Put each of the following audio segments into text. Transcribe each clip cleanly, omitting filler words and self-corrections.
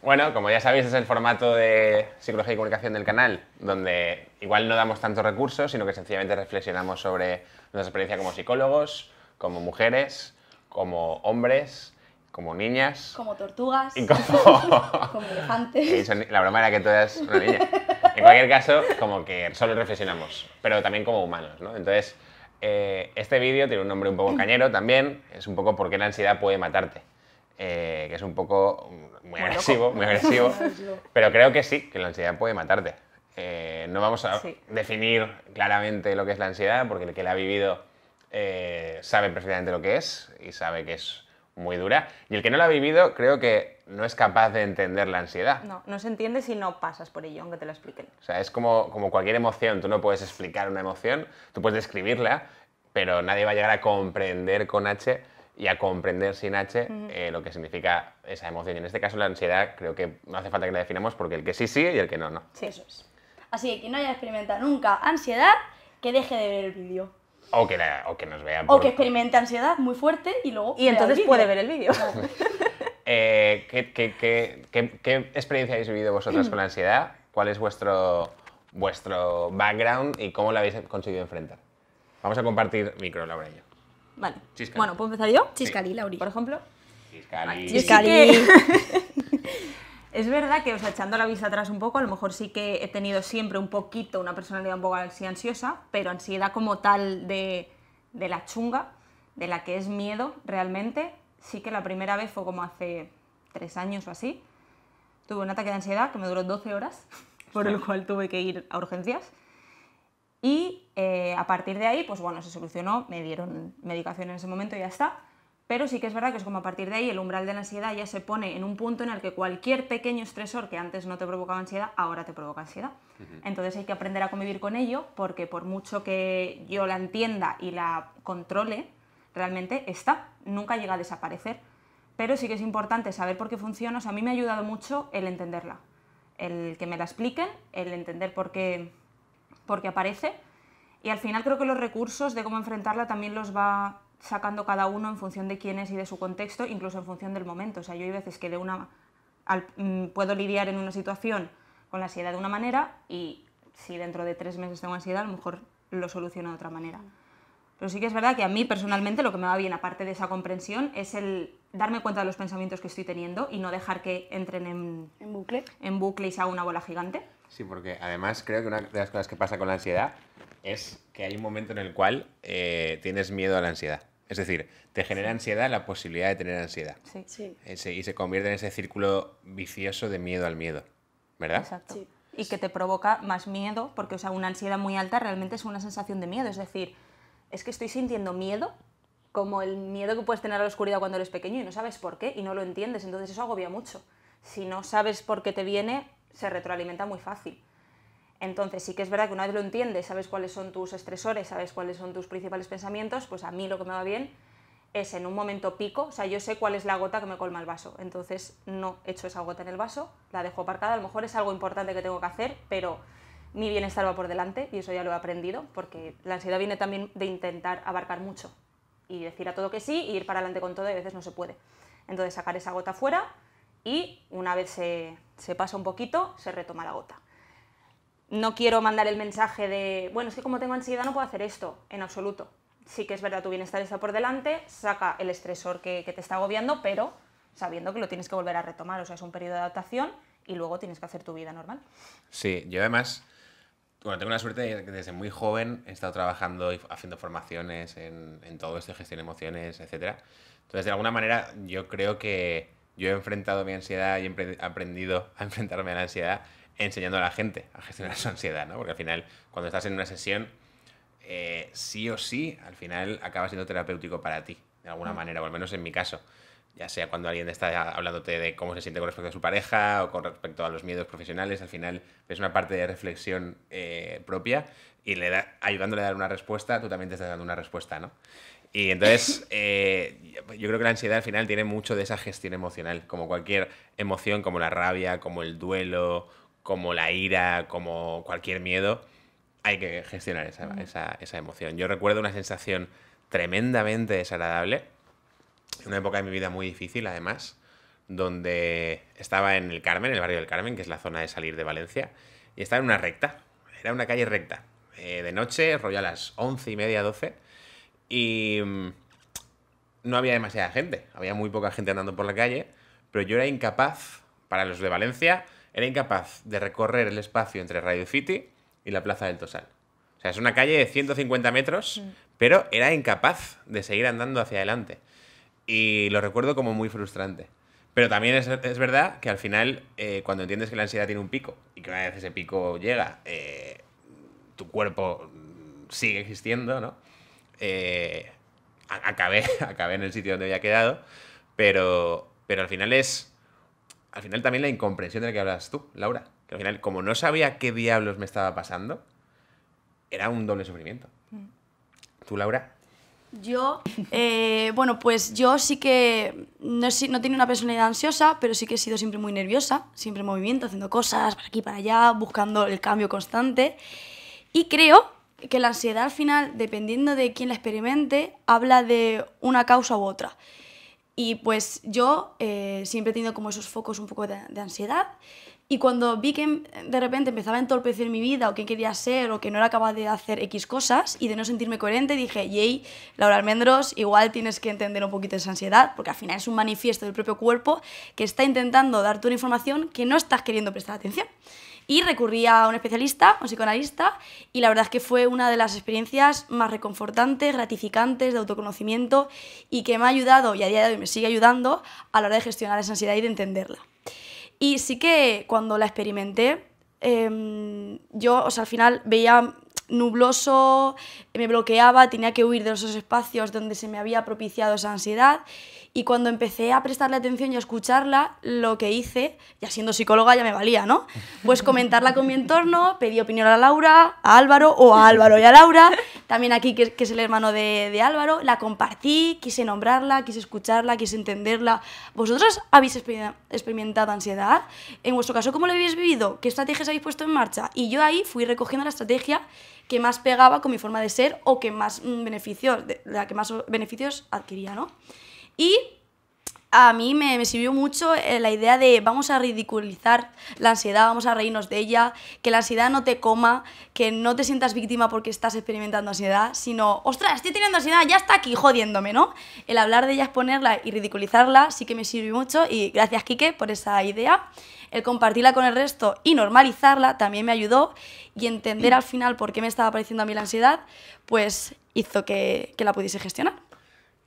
Bueno, como ya sabéis, es el formato de psicología y comunicación del canal, donde igual no damos tantos recursos, sino que sencillamente reflexionamos sobre nuestra experiencia como psicólogos, como mujeres, como hombres, como niñas. Como tortugas. Y como... Como elefantes. La broma era que tú eras una niña. En cualquier caso, como que solo reflexionamos, pero también como humanos, ¿no? Entonces, este vídeo tiene un nombre un poco cañero también, es un poco por qué la ansiedad puede matarte. Que es un poco muy agresivo, pero creo que sí, que la ansiedad puede matarte. No vamos a definir claramente lo que es la ansiedad, porque el que la ha vivido sabe perfectamente lo que es y sabe que es muy dura. Y el que no la ha vivido creo que no es capaz de entender la ansiedad. No se entiende si no pasas por ello, aunque te lo expliquen. O sea, es como cualquier emoción. Tú no puedes explicar una emoción, tú puedes describirla, pero nadie va a llegar a comprender con H y a comprender sin H lo que significa esa emoción. Y en este caso la ansiedad creo que no hace falta que la definamos porque el que sí, sí y el que no, no. Sí, eso es. Así que quien no haya experimentado nunca ansiedad, que deje de ver el vídeo. O que nos vea O que experimente ansiedad muy fuerte y luego y entonces puede ver el vídeo. ¿Qué experiencia habéis vivido vosotras con la ansiedad? ¿Cuál es vuestro background y cómo la habéis conseguido enfrentar? Vamos a compartir micro, Laura y yo. Vale. Chiscali. Bueno, ¿puedo empezar yo? Chiscali, Lauri. Por ejemplo. Chiscali. Chiscali. Es verdad que, o sea, echando la vista atrás un poco, a lo mejor sí que he tenido siempre un poquito una personalidad un poco así ansiosa, pero ansiedad como tal de la chunga, de la que es miedo realmente, sí que la primera vez fue como hace 3 años o así. Tuve un ataque de ansiedad que me duró 12 horas, por el cual tuve que ir a urgencias. Y a partir de ahí, pues bueno, se solucionó, me dieron medicación en ese momento y ya está. Pero sí que es verdad que es como a partir de ahí el umbral de la ansiedad ya se pone en un punto en el que cualquier pequeño estresor que antes no te provocaba ansiedad, ahora te provoca ansiedad. Entonces hay que aprender a convivir con ello, porque por mucho que yo la entienda y la controle, realmente está, nunca llega a desaparecer. Pero sí que es importante saber por qué funciona. O sea, a mí me ha ayudado mucho el entenderla, el que me la expliquen, el entender por qué aparece. Y al final creo que los recursos de cómo enfrentarla también los va sacando cada uno en función de quién es y de su contexto, incluso en función del momento. O sea, yo hay veces que puedo lidiar en una situación con la ansiedad de una manera y si dentro de 3 meses tengo ansiedad, a lo mejor lo soluciono de otra manera. Pero sí que es verdad que a mí personalmente lo que me va bien, aparte de esa comprensión, es el darme cuenta de los pensamientos que estoy teniendo y no dejar que entren en bucle y se haga una bola gigante. Sí, porque además creo que una de las cosas que pasa con la ansiedad es que hay un momento en el cual tienes miedo a la ansiedad. Es decir, te genera ansiedad la posibilidad de tener ansiedad. Sí. Y se convierte en ese círculo vicioso de miedo al miedo, ¿verdad? Exacto. Sí. Y que te provoca más miedo, porque o sea, una ansiedad muy alta realmente es una sensación de miedo. Es decir, es que estoy sintiendo miedo, como el miedo que puedes tener a la oscuridad cuando eres pequeño y no sabes por qué y no lo entiendes. Entonces eso agobia mucho. Si no sabes por qué te viene, se retroalimenta muy fácil. Entonces sí que es verdad que una vez lo entiendes, sabes cuáles son tus estresores, sabes cuáles son tus principales pensamientos, pues a mí lo que me va bien es en un momento pico, o sea, yo sé cuál es la gota que me colma el vaso, entonces no echo esa gota en el vaso, la dejo aparcada, a lo mejor es algo importante que tengo que hacer, pero mi bienestar va por delante y eso ya lo he aprendido, porque la ansiedad viene también de intentar abarcar mucho y decir a todo que sí y ir para adelante con todo y a veces no se puede. Entonces sacar esa gota fuera y una vez se pasa un poquito, se retoma la gota. No quiero mandar el mensaje de, bueno, es que como tengo ansiedad no puedo hacer esto, en absoluto. Sí que es verdad, tu bienestar está por delante, saca el estresor que te está agobiando, pero sabiendo que lo tienes que volver a retomar, o sea, es un periodo de adaptación y luego tienes que hacer tu vida normal. Sí, yo además, bueno, tengo la suerte de que desde muy joven he estado trabajando y haciendo formaciones en todo esto de gestión de emociones, etc. Entonces, de alguna manera, yo creo que yo he enfrentado mi ansiedad y he aprendido a enfrentarme a la ansiedad enseñando a la gente a gestionar su ansiedad, ¿no? Porque al final, cuando estás en una sesión, sí o sí, al final acaba siendo terapéutico para ti, de alguna manera, o al menos en mi caso. Ya sea cuando alguien está hablándote de cómo se siente con respecto a su pareja o con respecto a los miedos profesionales, al final es una parte de reflexión propia y ayudándole a dar una respuesta, tú también te estás dando una respuesta, ¿no? Y entonces, yo creo que la ansiedad al final tiene mucho de esa gestión emocional, como cualquier emoción, como la rabia, como el duelo, como la ira, como cualquier miedo, hay que gestionar esa emoción. Yo recuerdo una sensación tremendamente desagradable, en una época de mi vida muy difícil, además, donde estaba en el Carmen, en el barrio del Carmen, que es la zona de salir de Valencia, y estaba en una recta, era una calle recta, de noche, rollo a las 11:30, 12, y no había demasiada gente, había muy poca gente andando por la calle, pero yo era incapaz, para los de Valencia, era incapaz de recorrer el espacio entre Radio City y la Plaza del Tosal. O sea, es una calle de 150 metros, pero era incapaz de seguir andando hacia adelante. Y lo recuerdo como muy frustrante. Pero también es verdad que al final, cuando entiendes que la ansiedad tiene un pico y que una vez ese pico llega, tu cuerpo sigue existiendo, ¿no? Acabé en el sitio donde había quedado, pero al final al final también la incomprensión de la que hablas tú, Laura. Que al final, como no sabía qué diablos me estaba pasando, era un doble sufrimiento. ¿Tú, Laura? Yo, bueno, pues yo sí que no tenía una personalidad ansiosa, pero sí que he sido siempre muy nerviosa, siempre en movimiento, haciendo cosas para aquí, para allá, buscando el cambio constante. Y creo que la ansiedad al final, dependiendo de quién la experimente, habla de una causa u otra. Y pues yo siempre he tenido como esos focos un poco de ansiedad. Y cuando vi que de repente empezaba a entorpecer mi vida o que quería ser o que no era capaz de hacer X cosas y de no sentirme coherente, dije, yey, Laura Almendros, igual tienes que entender un poquito esa ansiedad, porque al final es un manifiesto del propio cuerpo que está intentando darte una información que no estás queriendo prestar atención. Y recurrí a un especialista, un psicoanalista, y la verdad es que fue una de las experiencias más reconfortantes, gratificantes, de autoconocimiento y que me ha ayudado, y a día de hoy me sigue ayudando, a la hora de gestionar esa ansiedad y de entenderla. Y sí que cuando la experimenté, yo, o sea, al final veía nubloso, me bloqueaba, tenía que huir de esos espacios donde se me había propiciado esa ansiedad. Y cuando empecé a prestarle atención y a escucharla, lo que hice, ya siendo psicóloga ya me valía, ¿no? Pues comentarla con mi entorno, pedí opinión a Laura, a Álvaro, o a Álvaro y a Laura, también aquí, que es el hermano de Álvaro, la compartí, quise nombrarla, quise escucharla, quise entenderla. ¿Vosotros habéis experimentado ansiedad? En vuestro caso, ¿cómo lo habéis vivido? ¿Qué estrategias habéis puesto en marcha? Y yo ahí fui recogiendo la estrategia que más pegaba con mi forma de ser o que más la que más beneficios adquiría, ¿no? Y a mí me sirvió mucho la idea de vamos a ridiculizar la ansiedad, vamos a reírnos de ella, que la ansiedad no te coma, que no te sientas víctima porque estás experimentando ansiedad, sino, ostras, estoy teniendo ansiedad, ya está aquí jodiéndome, ¿no? El hablar de ella, exponerla y ridiculizarla sí que me sirvió mucho y gracias, Quique, por esa idea. El compartirla con el resto y normalizarla también me ayudó y entender al final por qué me estaba apareciendo a mí la ansiedad, pues hizo que la pudiese gestionar.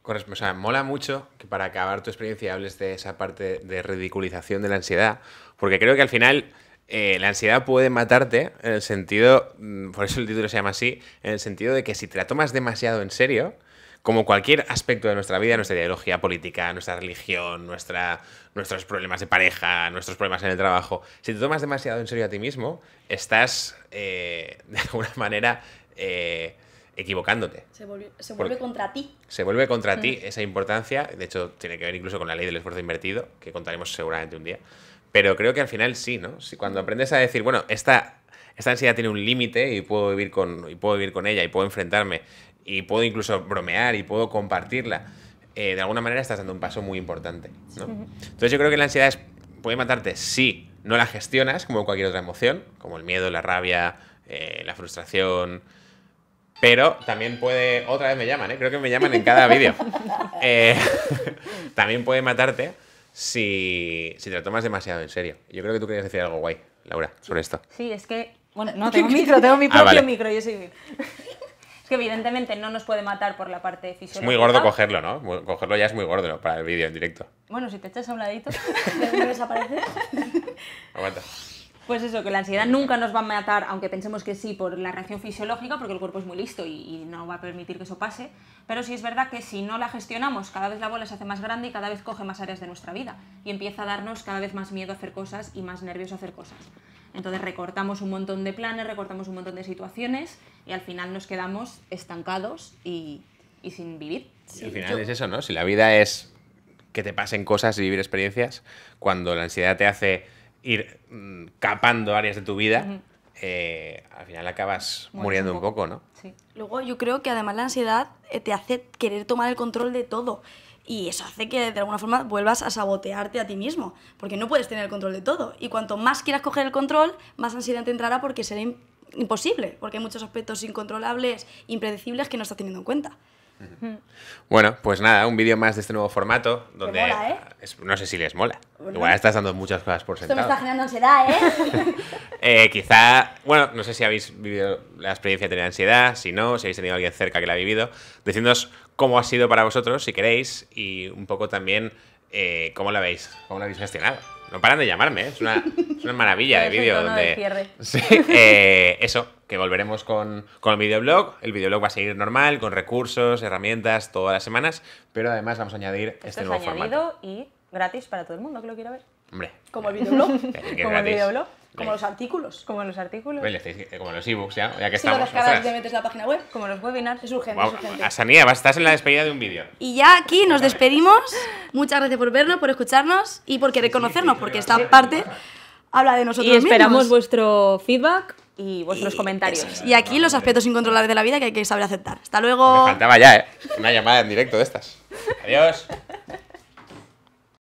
O sea, mola mucho que para acabar tu experiencia hables de esa parte de ridiculización de la ansiedad, porque creo que al final la ansiedad puede matarte en el sentido, por eso el título se llama así, en el sentido de que si te la tomas demasiado en serio, como cualquier aspecto de nuestra vida, nuestra ideología política, nuestra religión, nuestros problemas de pareja, nuestros problemas en el trabajo, si te tomas demasiado en serio a ti mismo, estás de alguna manera equivocándote. Se vuelve contra ti. Se vuelve contra ti esa importancia. De hecho, tiene que ver incluso con la ley del esfuerzo invertido, que contaremos seguramente un día. Pero creo que al final sí, ¿no? Si cuando aprendes a decir, bueno, esta ansiedad tiene un límite y puedo vivir con ella y puedo enfrentarme y puedo incluso bromear y puedo compartirla, de alguna manera estás dando un paso muy importante, ¿no? Entonces yo creo que la ansiedad puede matarte si no la gestionas como cualquier otra emoción, como el miedo, la rabia, la frustración. Pero también puede... Otra vez me llaman, ¿eh? Creo que me llaman en cada vídeo. También puede matarte si te lo tomas demasiado en serio. Yo creo que tú querías decir algo guay, Laura, sobre esto. Sí, es que... Bueno, no, tengo mi propio vale. micro, yo soy... Es que evidentemente no nos puede matar por la parte fisiológica. Es muy gordo cogerlo, ¿no? Cogerlo ya es muy gordo, ¿no? Para el vídeo en directo. Bueno, si te echas a un ladito... ¿Me desapareces? Aguanta. Pues eso, que la ansiedad nunca nos va a matar, aunque pensemos que sí, por la reacción fisiológica, porque el cuerpo es muy listo y no va a permitir que eso pase. Pero sí es verdad que si no la gestionamos, cada vez la bola se hace más grande y cada vez coge más áreas de nuestra vida. Y empieza a darnos cada vez más miedo a hacer cosas y más nervios a hacer cosas. Entonces recortamos un montón de planes, recortamos un montón de situaciones y al final nos quedamos estancados y sin vivir. Sí, al final es eso, ¿no? Si la vida es que te pasen cosas y vivir experiencias, cuando la ansiedad te hace ir capando áreas de tu vida, al final acabas muriendo un poco, ¿no? Sí. Luego yo creo que además la ansiedad te hace querer tomar el control de todo. Y eso hace que de alguna forma vuelvas a sabotearte a ti mismo, porque no puedes tener el control de todo. Y cuanto más quieras coger el control, más ansiedad te entrará porque será imposible, porque hay muchos aspectos incontrolables, impredecibles que no estás teniendo en cuenta. Bueno, pues nada, un vídeo más de este nuevo formato donde mola, ¿eh? No sé si les mola. Bueno. Igual estás dando muchas cosas por Esto me sentado. está generando ansiedad, ¿eh? Quizá, bueno, no sé si habéis vivido la experiencia de tener ansiedad, si no, si habéis tenido a alguien cerca que la ha vivido. Decidnos cómo ha sido para vosotros, si queréis, y un poco también cómo lo habéis gestionado. No paran de llamarme, ¿eh? Es una maravilla de Es el vídeo tono donde... de cierre. Sí, eso, que volveremos con el videoblog. El videoblog va a seguir normal, con recursos, herramientas, todas las semanas, pero además vamos a añadir Esto este es nuevo añadido formato. y gratis para todo el mundo que lo quiera ver. Hombre, Como el videoblog, que es Como el gratis. videoblog, como los artículos. como los artículos, Oye, como los ebooks, ya que Si lo estamos. descargas y ostras. te metes en la página web, como los webinars. es urgente, es urgente. Asanía, estás en la despedida de un vídeo. Y ya aquí nos despedimos. Muchas gracias por vernos, por escucharnos y por querer conocernos, porque esta parte habla de nosotros Y esperamos mismos. vuestro feedback y vuestros comentarios. Eso es. Y aquí los aspectos incontrolables de la vida que hay que saber aceptar. Hasta Me luego. faltaba ya, ¿eh? Una llamada en directo de estas. Adiós.